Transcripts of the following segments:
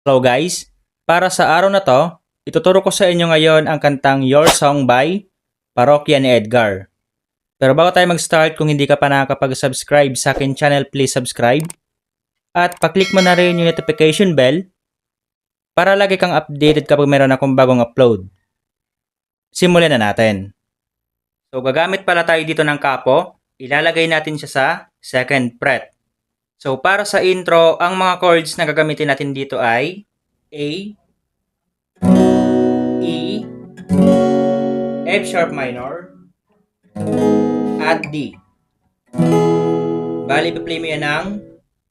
Hello guys! Para sa araw na to, ituturo ko sa inyo ngayon ang kantang Your Song by Parokya ni Edgar. Pero bago tayo mag-start, kung hindi ka pa nakakapag-subscribe sa akin channel, please subscribe. At paklik mo na rin yung notification bell para lagi kang updated kapag meron akong bagong upload. Simulan na natin. So gagamit pala tayo dito ng kapo, ilalagay natin siya sa 2nd fret. So para sa intro, ang mga chords na gagamitin natin dito ay A, E, F sharp minor, at D. Bali, play mo yan ng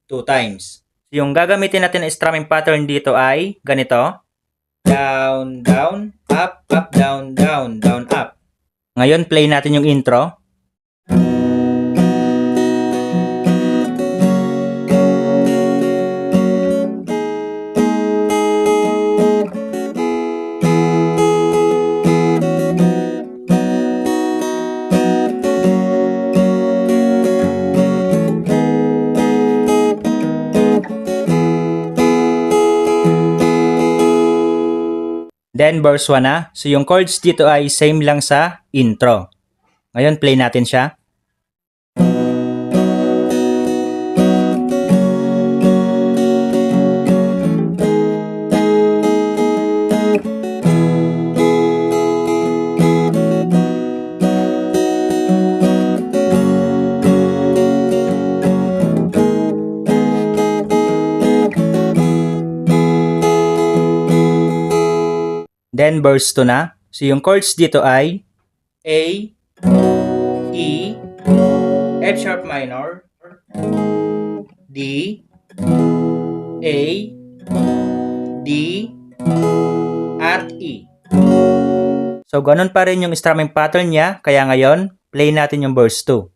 2 times. So, yung gagamitin natin na strumming pattern dito ay ganito. Down, down, up, up, down, down, down, up. Ngayon, play natin yung intro. Then verse 1 na. So yung chords dito ay same lang sa intro. Ngayon play natin siya. Then verse 2 na. So yung chords dito ay A, E, F sharp minor, D, A, D, at E. So ganun pa rin yung strumming pattern niya, kaya ngayon play natin yung verse 2.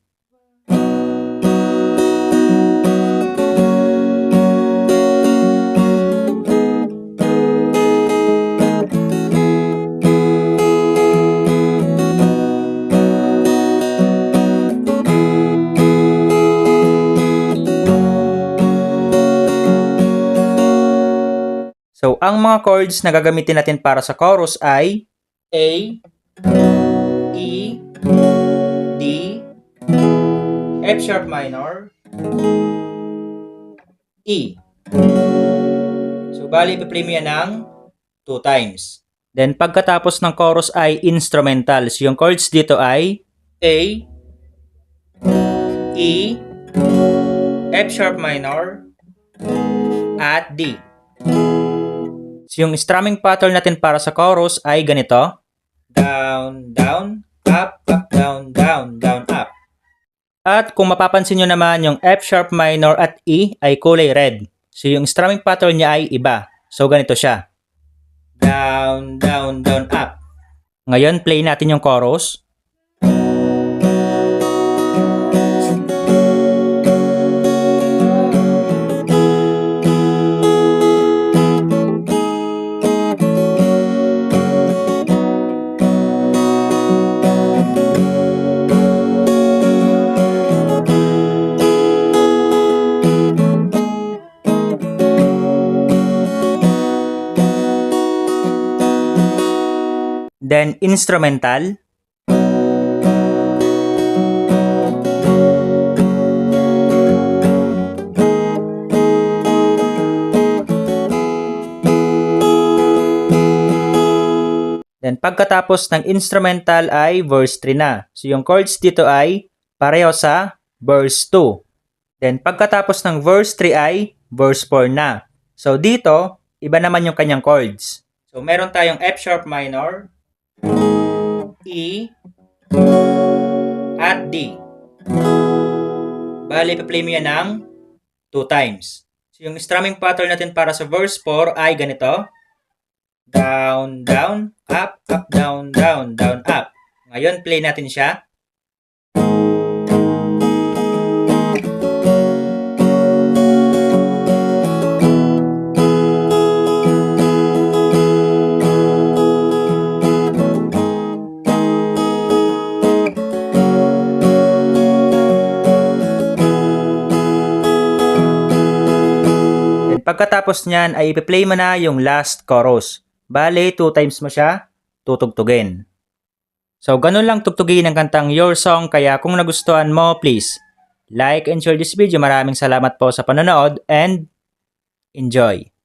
So, ang mga chords na gagamitin natin para sa chorus ay A, E, D, F sharp minor, E. So, bali, ipi-play mo yan ng 2 times. Then, pagkatapos ng chorus ay instrumental. So, yung chords dito ay A, E, F sharp minor, at D. So, yung strumming pattern natin para sa chorus ay ganito. Down, down, up, up, down, down, down, up. At kung mapapansin nyo naman, yung F sharp minor at E ay kulay red. So, yung strumming pattern niya ay iba. So, ganito siya. Down, down, down, up. Ngayon, play natin yung chorus. Then, instrumental. Then, pagkatapos ng instrumental ay verse 3 na. So, yung chords dito ay pareho sa verse 2. Then, pagkatapos ng verse 3 ay verse 4 na. So, dito, iba naman yung kanyang chords. So, meron tayong F sharp minor, E, at D. Bali, ipi-play mo yan ng 2 times. So, yung strumming pattern natin para sa verse 4 ay ganito. Down, down, up, up, down, down, down, up. Ngayon, play natin siya. Pagkatapos niyan ay ipi-play mo na yung last chorus. Bale, 2 times mo siya tutugtugin. So, ganun lang tugtugin ang kantang Your Song, kaya kung nagustuhan mo, please like and share this video. Maraming salamat po sa panonood and enjoy!